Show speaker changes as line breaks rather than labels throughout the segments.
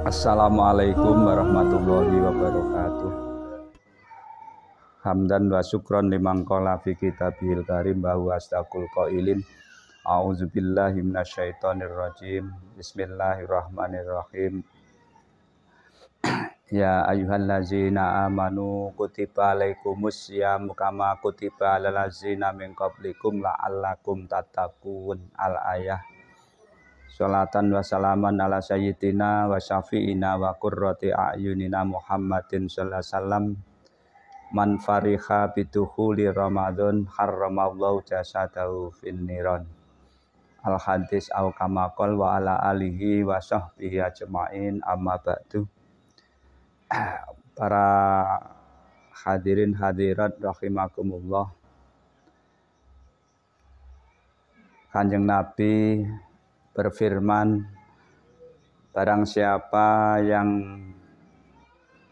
Assalamualaikum warahmatullahi wabarakatuh. Hamdan wa syukron liman qala fi kitabihil karim bahwa astaqul qailin. A'udzubillahi minasyaitonir rajim. Bismillahirrahmanirrahim. Ya ayyuhallazina amanu kutiba alaikumus syamu kama kutiba alal ladzina min qablikum la'allakum tattaqun. Al-ayah. Sholatan wa salaman ala sayyidina wa syafi'ina wa qurrati a'yunina Muhammadin sallallahu alaihi wasallam. Man fariha bidukhuli Ramadan harramallahu jasadahu fin niran. Al hadis au kama qol wa ala alihi wa sahbihi ajmain amma ba'du. Para hadirin hadirat rahimakumullah. Kanjeng Nabi berfirman, barang siapa yang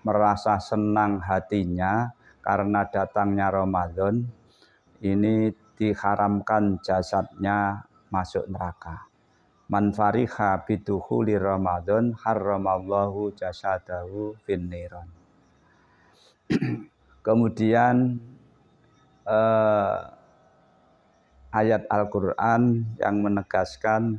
merasa senang hatinya karena datangnya Ramadan, ini diharamkan jasadnya masuk neraka. Man fariha bidukhuli Ramadan harramallahu jasadahu finniran. Kemudian ayat Al-Quran yang menegaskan,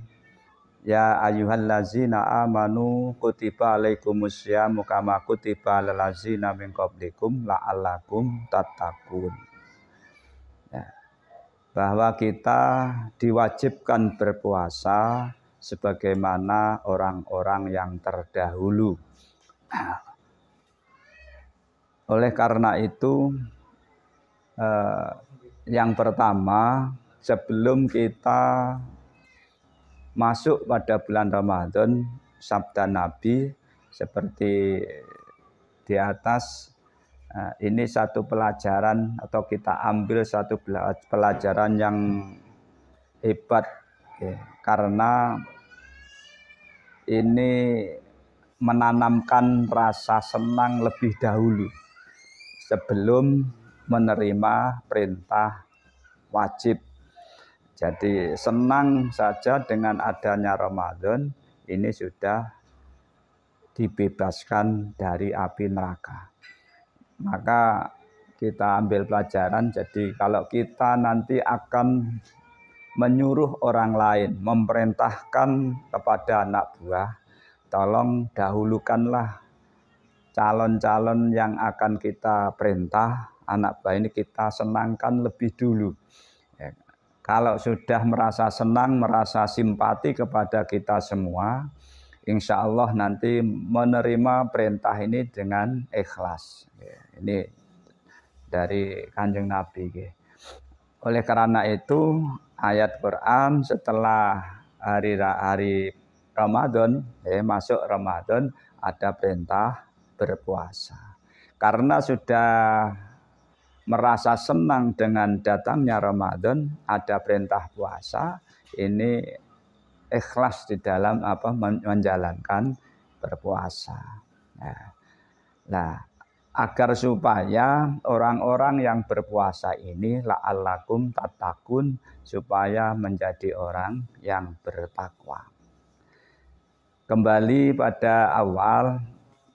ya ayyuhallazina amanu kutiba alaikumusyamu kama kutiba alal ladzina min qablikum la'allakum tattaqun. Ya, bahwa kita diwajibkan berpuasa sebagaimana orang-orang yang terdahulu. Oleh karena itu, yang pertama, sebelum kita masuk pada bulan Ramadan, sabda Nabi seperti di atas, ini satu pelajaran atau kita ambil satu pelajaran yang hebat, karena ini menanamkan rasa senang lebih dahulu sebelum menerima perintah wajib. Jadi senang saja dengan adanya Ramadan, ini sudah dibebaskan dari api neraka. Maka kita ambil pelajaran, jadi kalau kita nanti akan menyuruh orang lain, memerintahkan kepada anak buah, tolong dahulukanlah calon-calon yang akan kita perintah, anak buah ini kita senangkan lebih dulu. Kalau sudah merasa senang, merasa simpati kepada kita semua, insya Allah nanti menerima perintah ini dengan ikhlas. Ini dari Kanjeng Nabi. Oleh karena itu, ayat Quran setelah hari Ramadan, masuk Ramadan, ada perintah berpuasa. Karena sudah merasa senang dengan datangnya Ramadan, ada perintah puasa, ini ikhlas di dalam menjalankan berpuasa. Nah, agar supaya orang-orang yang berpuasa ini la'allakum tattaqun, supaya menjadi orang yang bertakwa. Kembali pada awal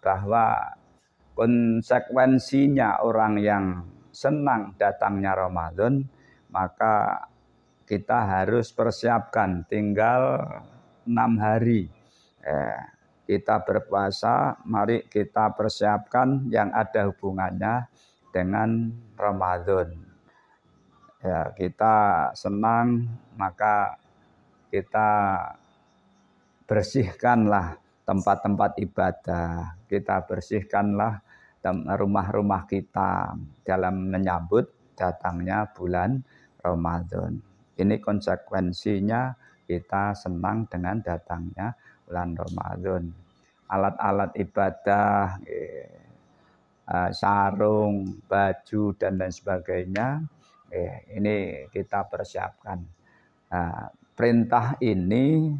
bahwa konsekuensinya orang yang senang datangnya Ramadan, maka kita harus persiapkan tinggal 6 hari. Kita berpuasa, mari kita persiapkan yang ada hubungannya dengan Ramadan. Ya, kita senang, maka kita bersihkanlah tempat-tempat ibadah, kita bersihkanlah rumah-rumah kita dalam menyambut datangnya bulan Ramadan. Ini konsekuensinya kita senang dengan datangnya bulan Ramadan. Alat-alat ibadah, sarung, baju dan lain sebagainya, ini kita persiapkan. Perintah ini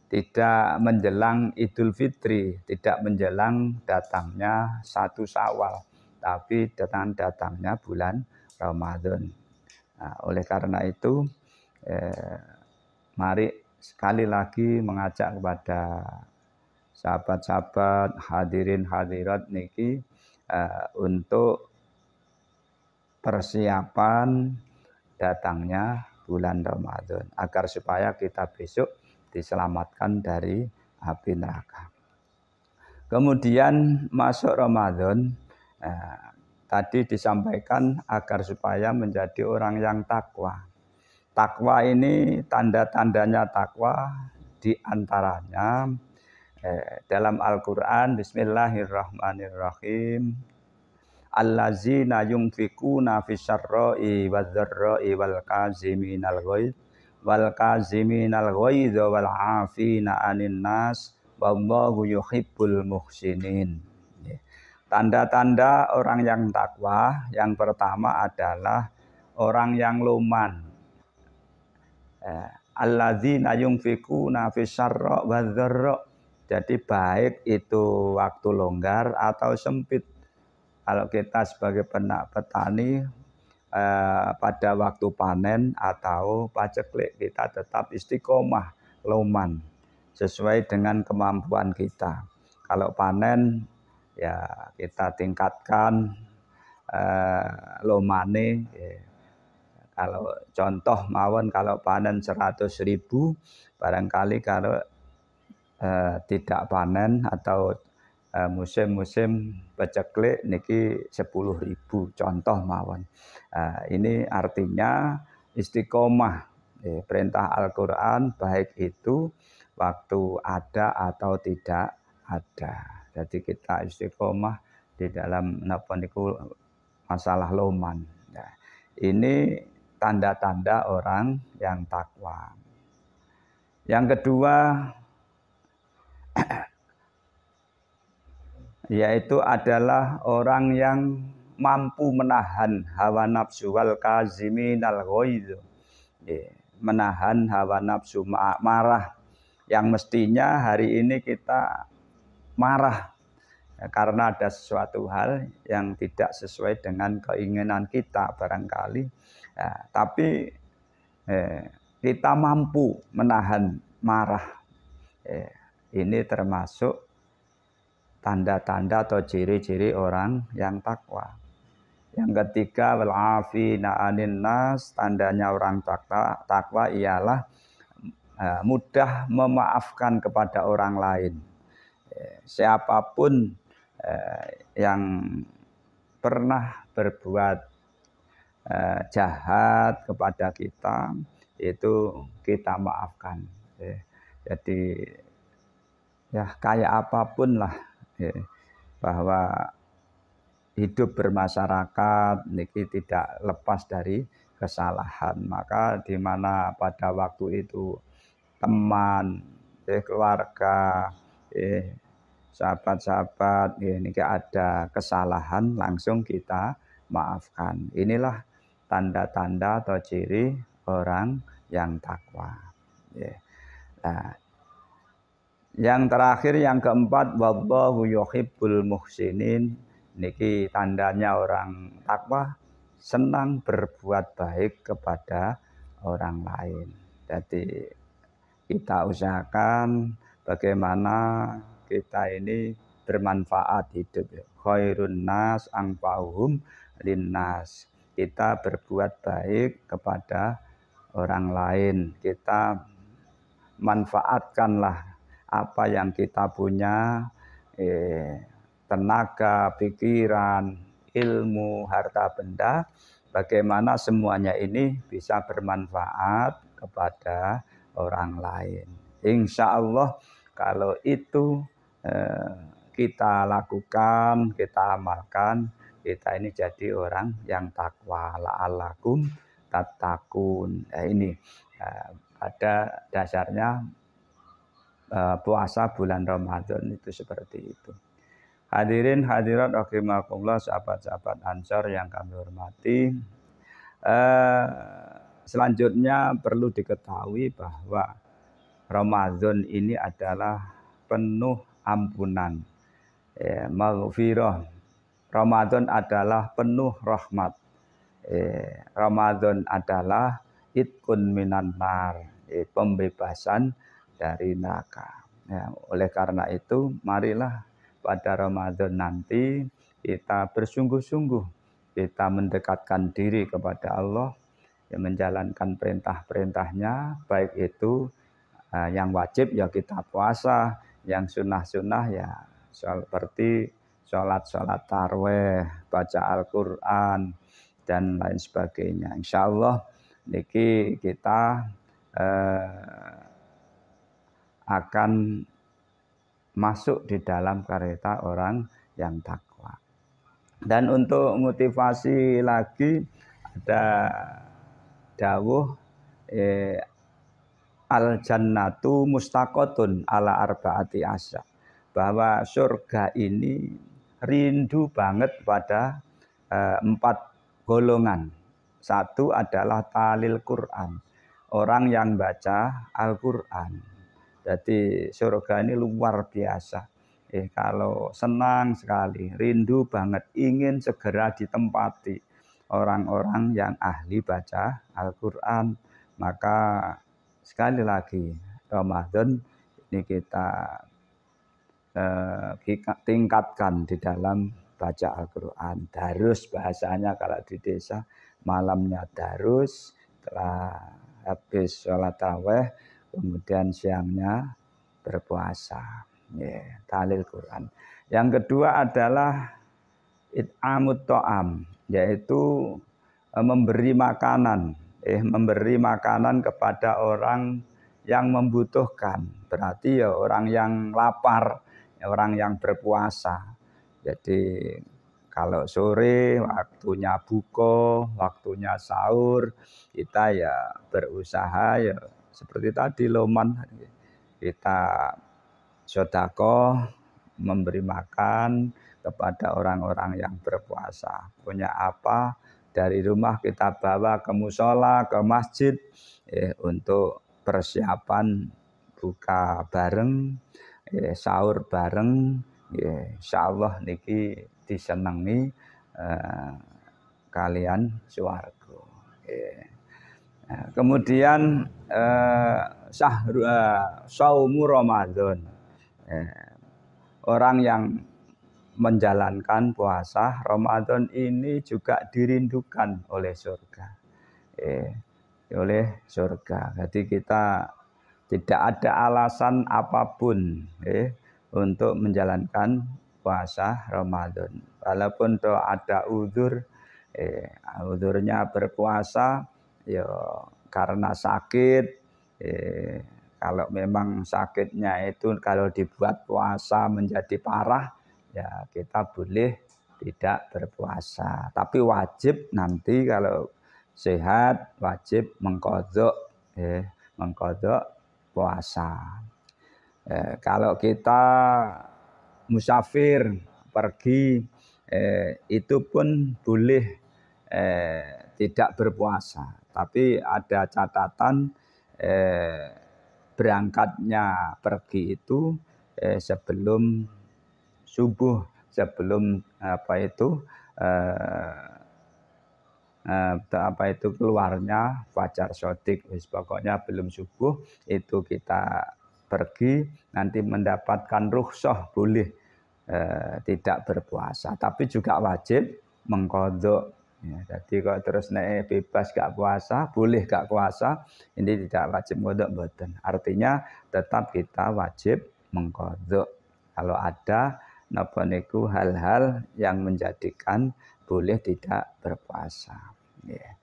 tidak menjelang Idul Fitri, tidak menjelang datangnya 1 Syawal, tapi datangnya bulan Ramadan. Oleh karena itu, mari sekali lagi mengajak kepada sahabat-sahabat hadirin hadirat niki untuk persiapan datangnya bulan Ramadan agar supaya kita besok diselamatkan dari api neraka. Kemudian masuk Ramadan, tadi disampaikan agar supaya menjadi orang yang takwa. Takwa ini tanda-tandanya takwa diantaranya dalam Al-Quran, Bismillahirrahmanirrahim. Allazina yunfikuna fisyarra'i wadzarra'i wal kaziminal ghaidz wal kaziminal ghaidz wal 'afina 'anil nas wallahu yuhibbul muhsinin. Tanda-tanda orang yang takwa yang pertama adalah orang yang loman. Alladzina yunfikuna fisyarra wadzarra. Jadi baik itu waktu longgar atau sempit. Kalau kita sebagai petani pada waktu panen atau paceklik kita tetap istiqomah loman sesuai dengan kemampuan kita. Kalau panen ya kita tingkatkan lomane. Kalau contoh mawon kalau panen 100.000 barangkali kalau tidak panen atau musim-musim paceklik niki 10.000 contoh mawon. Ini artinya istiqomah perintah Al-Qur'an baik itu waktu ada atau tidak ada. Jadi kita istiqomah di dalam napa niku masalah loman. Nah, ini tanda-tanda orang yang takwa. Yang kedua yaitu adalah orang yang mampu menahan hawa nafsu wal kaziminal ghaidz. Menahan hawa nafsu marah yang mestinya hari ini kita marah karena ada sesuatu hal yang tidak sesuai dengan keinginan kita barangkali. Tapi kita mampu menahan marah. Ini termasuk tanda-tanda atau ciri-ciri orang yang takwa. Yang ketiga wal afina 'anin nas, tandanya orang takwa ialah mudah memaafkan kepada orang lain. Siapapun yang pernah berbuat jahat kepada kita itu kita maafkan. Jadi ya kayak apapun lah bahwa hidup bermasyarakat niki tidak lepas dari kesalahan. Maka di mana pada waktu itu teman, keluarga, sahabat-sahabat niki ada kesalahan langsung kita maafkan. Inilah tanda-tanda atau ciri orang yang takwa. Nah, yang terakhir yang keempat wallahu yuhibbul muhsinin. Niki tandanya orang takwa senang berbuat baik kepada orang lain. Jadi kita usahakan bagaimana kita ini bermanfaat hidup. Khairun nas anfa'uhum linnas. Kita berbuat baik kepada orang lain. Kita manfaatkanlah apa yang kita punya, tenaga, pikiran, ilmu, harta benda, bagaimana semuanya ini bisa bermanfaat kepada orang lain. Insya Allah kalau itu kita lakukan, kita amalkan, kita ini jadi orang yang takwa. La'allakum tattaqun. Ini pada dasarnya puasa bulan Ramadan itu seperti itu. Hadirin hadirat rahimakumullah, sahabat-sahabat Ansor yang kami hormati. Selanjutnya perlu diketahui bahwa Ramadan ini adalah penuh ampunan, maghfirah. Ramadan adalah penuh rahmat. Ramadan adalah itqun minan nar, pembebasan dari neraka. Ya, oleh karena itu marilah pada Ramadan nanti kita bersungguh-sungguh kita mendekatkan diri kepada Allah, ya, menjalankan perintah-perintahnya, baik itu yang wajib ya kita puasa, yang sunnah-sunnah ya seperti sholat taraweh, baca Al-Quran, dan lain sebagainya. Insya Allah niki kita akan masuk di dalam kereta orang yang takwa. Dan untuk motivasi lagi ada dawuh al jannatu mustaqotun ala arbaati asya, bahwa surga ini rindu banget pada 4 golongan. Satu adalah talil Quran, orang yang baca Al-Quran. Jadi surga ini luar biasa. Kalau senang sekali, rindu banget, ingin segera ditempati orang-orang yang ahli baca Al-Quran. Maka sekali lagi Ramadan ini kita tingkatkan di dalam baca Al-Quran. Darus bahasanya kalau di desa, malamnya darus, setelah habis sholat tarawih, kemudian siangnya berpuasa. Tahlil Quran. Yang kedua adalah it'amut ta'am, yaitu memberi makanan. Memberi makanan kepada orang yang membutuhkan. Berarti ya orang yang lapar, orang yang berpuasa. Jadi kalau sore waktunya buka, waktunya sahur, kita ya berusaha ya seperti tadi loman, kita sedekah memberi makan kepada orang-orang yang berpuasa. Punya apa dari rumah kita bawa ke musola, ke masjid untuk persiapan buka bareng, sahur bareng. Insyaallah niki disenangi kalian swarga. Kemudian saumu Ramadan. Orang yang menjalankan puasa Ramadan ini juga dirindukan oleh surga. Oleh surga. Jadi kita tidak ada alasan apapun untuk menjalankan puasa Ramadan. Walaupun ada uzur, uzurnya berpuasa ya karena sakit. Kalau memang sakitnya itu kalau dibuat puasa menjadi parah, ya kita boleh tidak berpuasa. Tapi wajib nanti kalau sehat wajib mengqadha puasa. Kalau kita musafir pergi itu pun boleh tidak berpuasa. Tapi ada catatan berangkatnya pergi itu sebelum subuh, sebelum keluarnya fajar shodiq. Pokoknya belum subuh itu kita pergi, nanti mendapatkan rukhsah boleh tidak berpuasa, tapi juga wajib mengqadha. Ya, jadi kalau terus naik bebas gak puasa, boleh gak puasa, ini tidak wajib qadha mboten. Artinya tetap kita wajib mengqadha. Kalau ada napa niku hal-hal yang menjadikan boleh tidak berpuasa. Ya.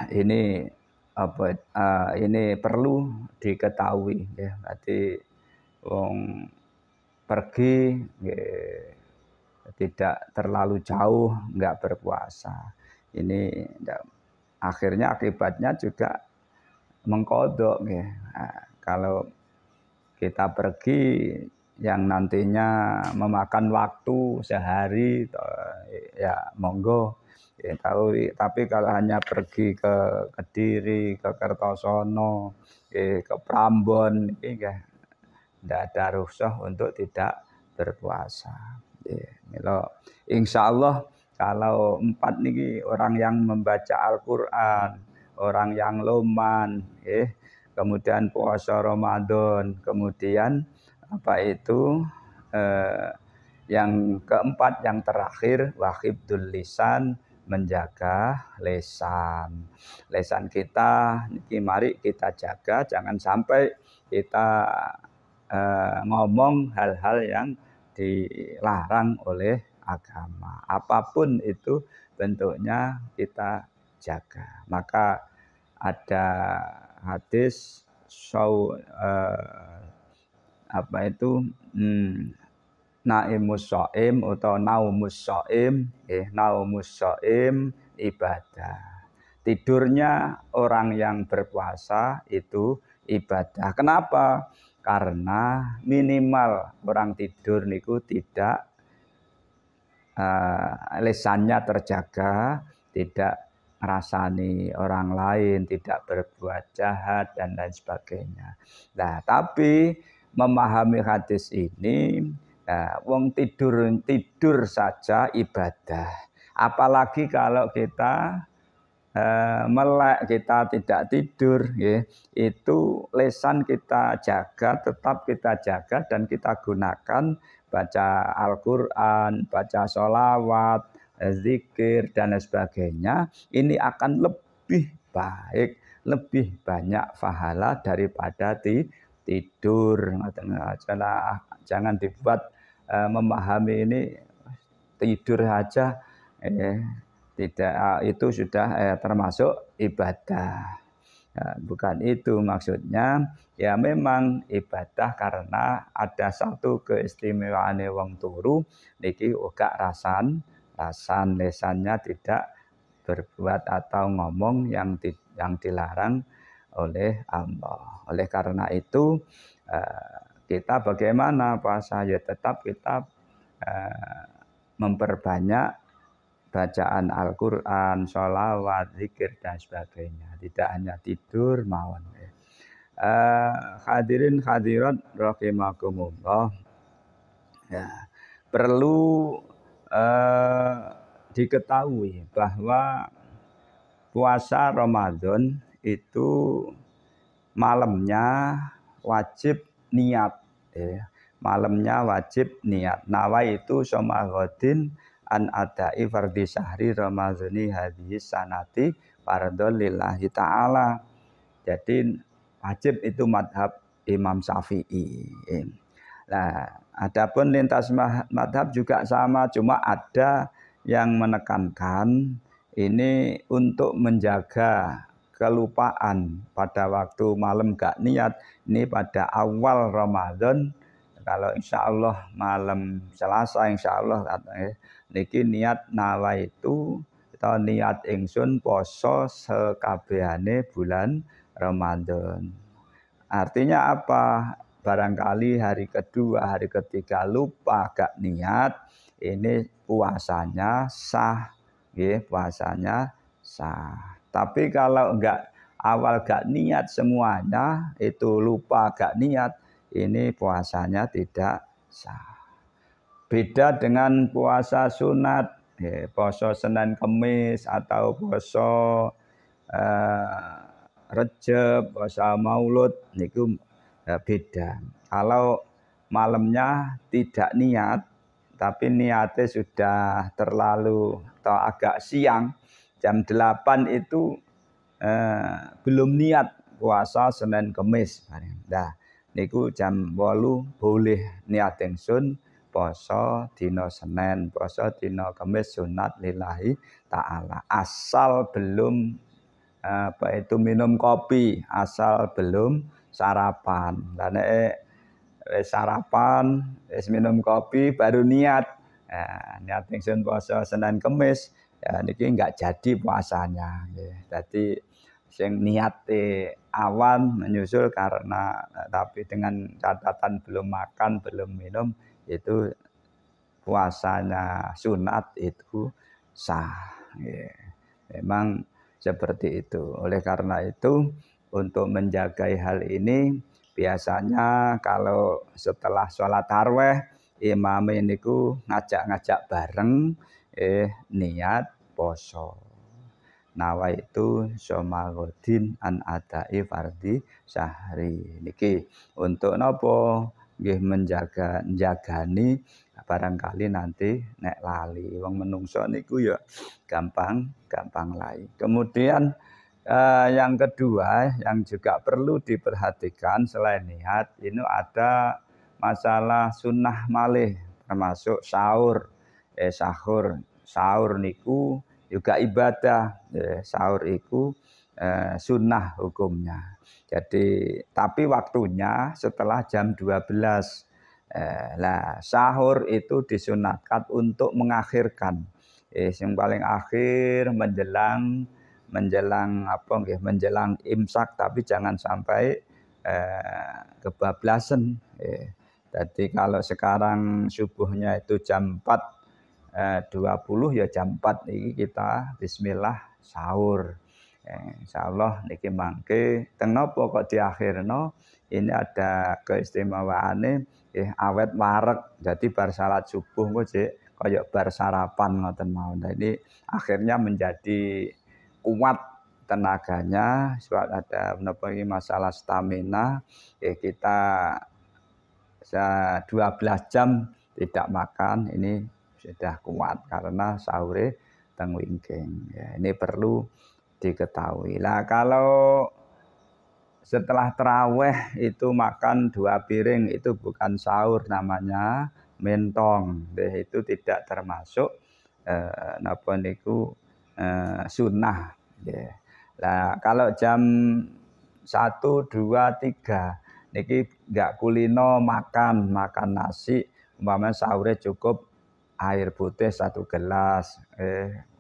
Ini ini perlu diketahui ya. Berarti wong pergi tidak terlalu jauh enggak berpuasa. Ini akhirnya akibatnya juga mengqadha ya. Kalau kita pergi yang nantinya memakan waktu sehari ya monggo ya, tapi kalau hanya pergi ke Kediri, ke Kertosono, ke Prambon ini tidak ada rukhsah untuk tidak berpuasa. Insya Allah kalau 4 niki orang yang membaca Al-Quran, orang yang loman, kemudian puasa Ramadan, kemudian yang keempat, yang terakhir, wahibdul lisan, menjaga lesan. Lesan kita niki mari kita jaga, jangan sampai kita ngomong hal-hal yang dilarang oleh agama. Apapun itu bentuknya kita jaga. Maka ada hadis naimus shaim atau naumus shaim, naumus shaim ibadah. Tidurnya orang yang berpuasa itu ibadah. Kenapa? Karena minimal orang tidur niku tidak lesannya terjaga, tidak ngrasani orang lain, tidak berbuat jahat dan lain sebagainya. Nah, tapi memahami hadis ini, wong tidur saja ibadah. Apalagi kalau kita melek, kita tidak tidur, ya, itu lesan kita jaga, tetap kita jaga dan kita gunakan baca Al-Quran, baca sholawat, zikir dan sebagainya. Ini akan lebih baik, lebih banyak pahala daripada tidur. Jangan dibuat memahami ini tidur saja. Tidak, itu sudah termasuk ibadah. Bukan itu maksudnya. Ya memang ibadah karena ada satu keistimewaan wong turu niki uga rasan lesannya tidak berbuat atau ngomong yang dilarang oleh Allah. Oleh karena itu kita bagaimana puasa, ya tetap kita memperbanyak bacaan Al-Quran, sholawat, zikir dan sebagainya. Tidak hanya tidur mawon. Hadirin hadirat rahimakumullah. Ya, perlu diketahui bahwa puasa Ramadan itu malamnya wajib niat. Malamnya wajib niat. Nawaitu shoma ghadin an adai fardhi syahri ramadhani hadhihi sanati fardhon lillahi ta'ala. Jadi wajib itu madhab Imam Syafi'i. Nah, adapun lintas madhab juga sama, cuma ada yang menekankan ini untuk menjaga kelupaan pada waktu malam gak niat. Ini pada awal Ramadan, kalau insya Allah malam Selasa insya Allah niki niat nawaitu atau niat ingsun poso sekabehane bulan Ramadan. Artinya apa? Barangkali hari kedua, hari ketiga lupa gak niat, ini puasanya sah, ya, puasanya sah. Tapi kalau enggak awal gak niat semuanya, itu lupa gak niat, ini puasanya tidak sah. Beda dengan puasa sunat, ya, puasa Senin Kemis atau puasa Rejab, puasa Maulud, itu beda. Kalau malamnya tidak niat, tapi niatnya sudah terlalu atau agak siang, jam 8 itu belum niat puasa Senin Kemis. Nah, niku jam 8 boleh niat ingsun poso dina Senin, poso dina Kamis sunat lillahi ta'ala. Asal belum minum kopi, asal belum sarapan. Lah nek sarapan, wis minum kopi baru niat. Niat ingsun poso Senin Kamis, ya niki enggak jadi puasanya. Jadi sing niate awan menyusul karena tapi dengan catatan belum makan, belum minum, itu puasanya sunat itu sah. Memang seperti itu. Oleh karena itu untuk menjaga hal ini biasanya kalau setelah sholat tarawih imam niku ngajak-ngajak bareng niat poso. nawaitu somagodin an adai fardhi syahri niki untuk napa nggih njagani barangkali nanti nek lali wong menungso niku ya gampang lali. Kemudian yang kedua yang juga perlu diperhatikan selain niat ini ada masalah sunnah malih termasuk sahur sahur niku juga ibadah sahur itu sunnah hukumnya. Jadi tapi waktunya setelah jam 12. Lah sahur itu disunatkan untuk mengakhirkan yang paling akhir menjelang apa nggih menjelang imsak tapi jangan sampai kebablasan. Jadi kalau sekarang subuhnya itu jam 4.20 ya jam 4 ini kita bismillah sahur. Insyaallah niki mangke teng napa kok diakhirno ini ada keistimewaane awet wareg. Jadi bar salat subuh kok jek kaya bar sarapan ngoten mawon. Jadi akhirnya menjadi kuat tenaganya sebab ada menapa iki masalah stamina kita 12 jam tidak makan ini sudah kuat karena sahur teng wingking. Ya, ini perlu diketahui. Lah kalau setelah terawih itu makan 2 piring itu bukan sahur namanya mentong. Itu tidak termasuk napa niku sunnah. Lah kalau jam 1, 2, 3 niki enggak kulino makan nasi umpamanya sahurnya cukup air putih 1 gelas,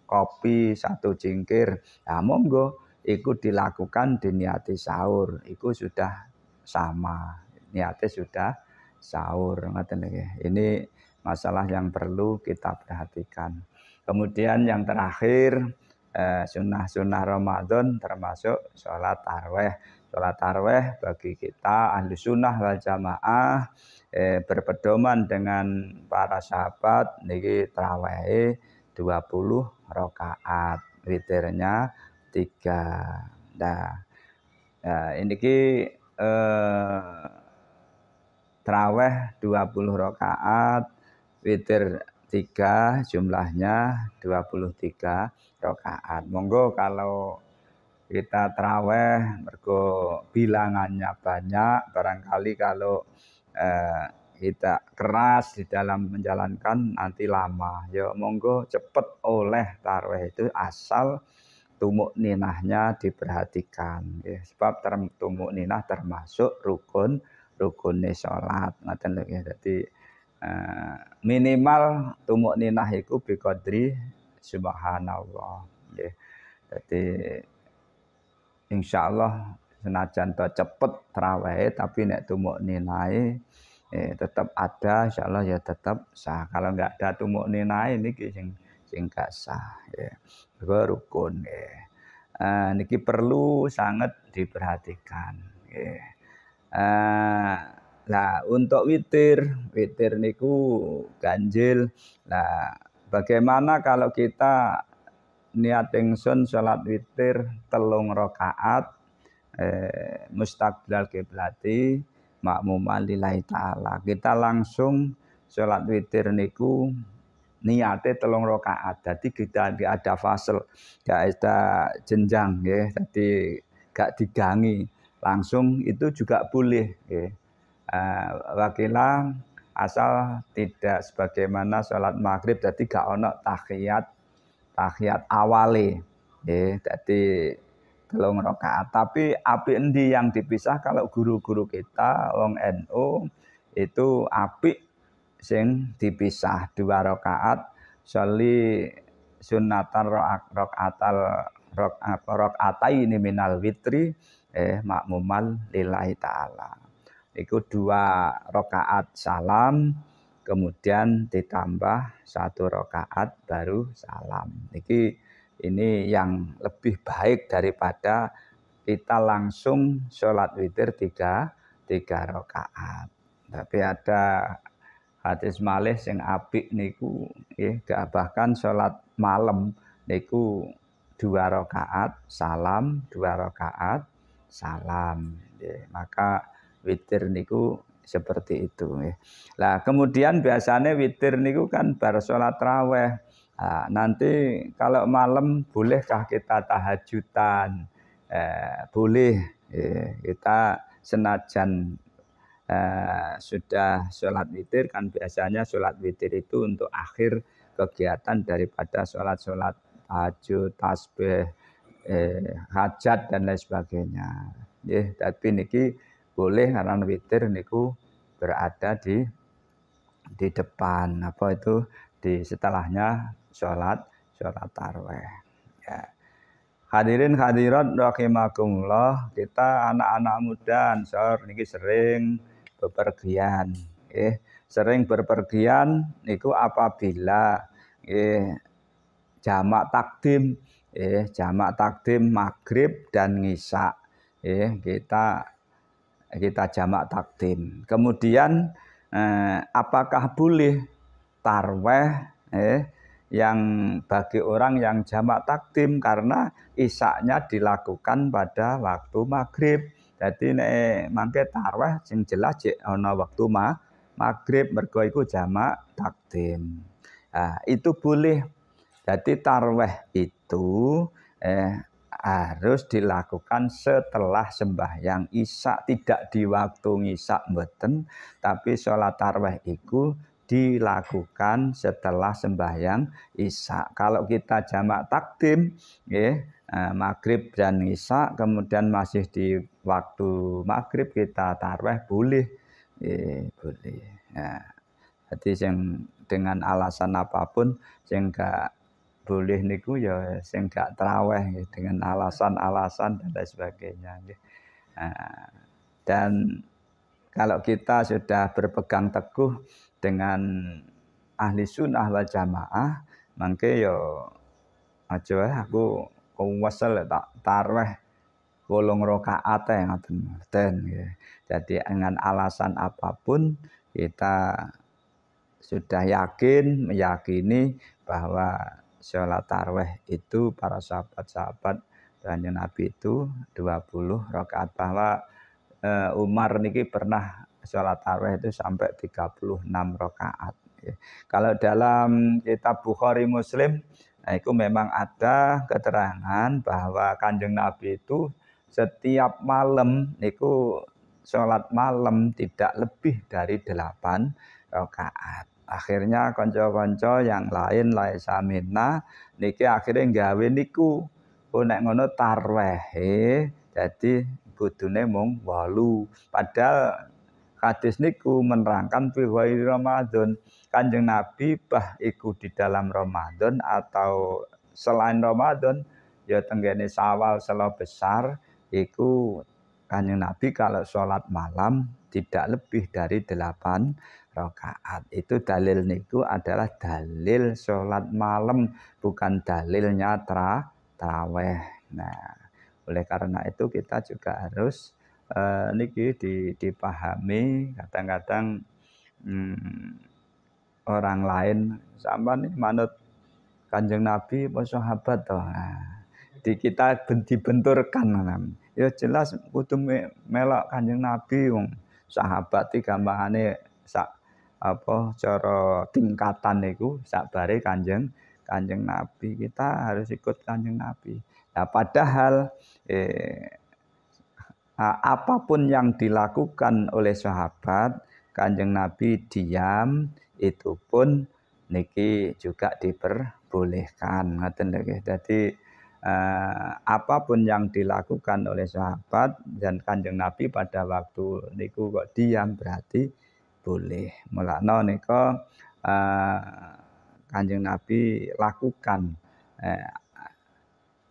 kopi 1 cingkir. Nah monggo iku dilakukan diniati sahur, iku sudah sama. Niatnya sudah sahur ngoten nggih. Ini masalah yang perlu kita perhatikan. Kemudian yang terakhir sunnah-sunnah Ramadan termasuk sholat tarawih. Sholat tarawih bagi kita ahli sunnah wal jamaah berpedoman dengan para sahabat niki tarawih 20 rakaat, witirnya 3. Nah, ini tarawih 20 rakaat, witir 3 jumlahnya 23 rakaat. Monggo kalau kita tarawih mergo bilangannya banyak, barangkali kalau kita keras di dalam menjalankan nanti lama. Ya monggo cepet oleh tarawih itu asal tumuk ninahnya diperhatikan. Ya, sebab tumuk ninah termasuk rukunnya salat. Ngoten lho ya. Dadi minimal tumuk ninah iku biqadri subhanallah. Nggih. Dadi insyaallah senajan to cepet tarawih tapi nek tumuk ninahe tetap ada insyaallah ya tetap sah. Kalau enggak ada tumuk ninahe niki sing gak sah ya. Rukun nggih. Niki perlu sangat diperhatikan nggih. Lah untuk witir niku ganjil. Lah bagaimana kalau kita niat ingsun salat witir 3 rakaat mustaqbilal kiblati makmuman lillahi taala. Kita langsung salat witir niku niate 3 rakaat. Dadi kita enggak ada fasel, enggak ada jenjang nggih. Dadi gak digangi. Langsung itu juga boleh nggih. Wakilah asal tidak sebagaimana salat maghrib dadi gak ono tahiyat awale nggih dadi 3 rakaat. Tapi apik endi yang dipisah kalau guru-guru kita wong NU itu apik sing dipisah 2 rakaat sholli sunnatan rakaataini minal witri makmumal lillahi taala. Iku 2 rakaat salam kemudian ditambah 1 rakaat baru salam. Ini yang lebih baik daripada kita langsung sholat witir 3 rakaat. Tapi ada hadis malih sing apik niku nggih bahkan sholat malam niku 2 rakaat salam, 2 rakaat salam. Maka witir niku seperti itu. Lah kemudian biasanya witir niku kan bar sholat raweh. Nah, nanti kalau malam bolehkah kita tahajudan? Boleh. Kita senajan sudah sholat witir kan biasanya sholat witir itu untuk akhir kegiatan daripada sholat-sholat tahajud, tasbih, hajat dan lain sebagainya. Tapi niki boleh karena witir niku berada di depan apa itu di setelahnya sholat tarawih. Ya. Hadirin hadirat rahimakumullah, kita anak-anak muda Ansor niki sering bepergian. Sering berpergian niku apabila jamak takdim maghrib dan ngisya. Kita jamak takdim. Kemudian apakah boleh tarweh yang bagi orang yang jamak takdim karena isaknya dilakukan pada waktu maghrib. Jadi mangke tarweh sing jelas ana waktu maghrib mergo iku jamak takdim. Itu boleh. Jadi tarweh itu harus dilakukan setelah sembahyang isya, tidak di waktu ngisya mboten, tapi sholat tarweh itu dilakukan setelah sembahyang isya. Kalau kita jamak takdim, maghrib dan isya, kemudian masih di waktu maghrib kita tarweh boleh, boleh. Jadi yang dengan alasan apapun, yang enggak boleh niku ya sing gak traweh dengan alasan-alasan dan lain sebagainya. Dan kalau kita sudah berpegang teguh dengan ahli sunnah wal jamaah, mangke ya aja aku kuwesel tak tarweh 8 rakaat ngoten. Jadi dengan alasan apapun kita sudah meyakini bahwa sholat tarawih itu para sahabat-sahabat Kanjeng Nabi itu 20 rakaat, bahwa Umar niki pernah sholat tarawih itu sampai 36 rakaat. Kalau dalam kitab Bukhari Muslim, itu memang ada keterangan bahwa Kanjeng Nabi itu setiap malam itu sholat malam tidak lebih dari 8 rakaat. Akhirnya konco-konco yang lain laisa minna niki akhirnya gawe niku nek ngono tarweh. Jadi kudune mung 8. Padahal hadis niku menerangkan fi Ramadan. Kanjeng Nabi bah iku di dalam Ramadan atau selain Ramadan ya tenggene Syawal selo besar iku Kanjeng Nabi kalau sholat malam tidak lebih dari 8 rakaat. Itu dalil niku adalah dalil sholat malam, bukan dalilnya taraweh. Nah, oleh karena itu kita juga harus niki dipahami. Kadang-kadang orang lain sama nih manut Kanjeng Nabi apa sahabat toh. Nah, kita dibenturkan. Ya jelas kudu melok Kanjeng Nabi wong sahabat iki gampangane sak apa cara tingkatan niku sakbare Kanjeng Nabi. Kita harus ikut Kanjeng Nabi. Nah, padahal apapun yang dilakukan oleh sahabat Kanjeng Nabi diam itu pun niki juga diperbolehkan. Ngoten nggih. Dadi apapun yang dilakukan oleh sahabat dan Kanjeng Nabi pada waktu niku kok diam berarti boleh. Mulakno nika Kanjeng Nabi lakukan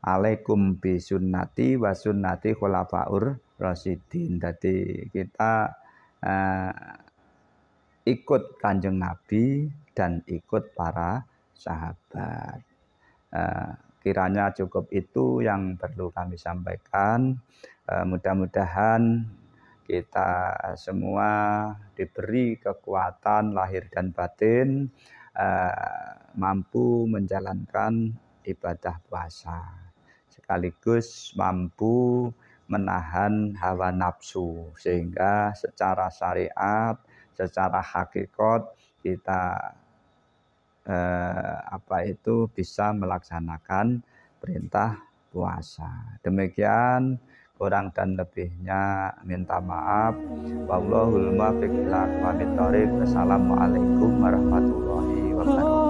alaikum bi sunnati wa sunnati khulafaur rasyidin. Dadi kita ikut Kanjeng Nabi dan ikut para sahabat. Kiranya cukup itu yang perlu kami sampaikan. Mudah-mudahan kita semua diberi kekuatan lahir dan batin mampu menjalankan ibadah puasa. sekaligus mampu menahan hawa nafsu, sehingga secara syariat, secara hakikat kita bisa melaksanakan perintah puasa. Demikian, kurang dan lebihnya minta maaf. Wallahul muwaffiq ila aqwamit thoriq. Wassalamualaikum warahmatullahi wabarakatuh.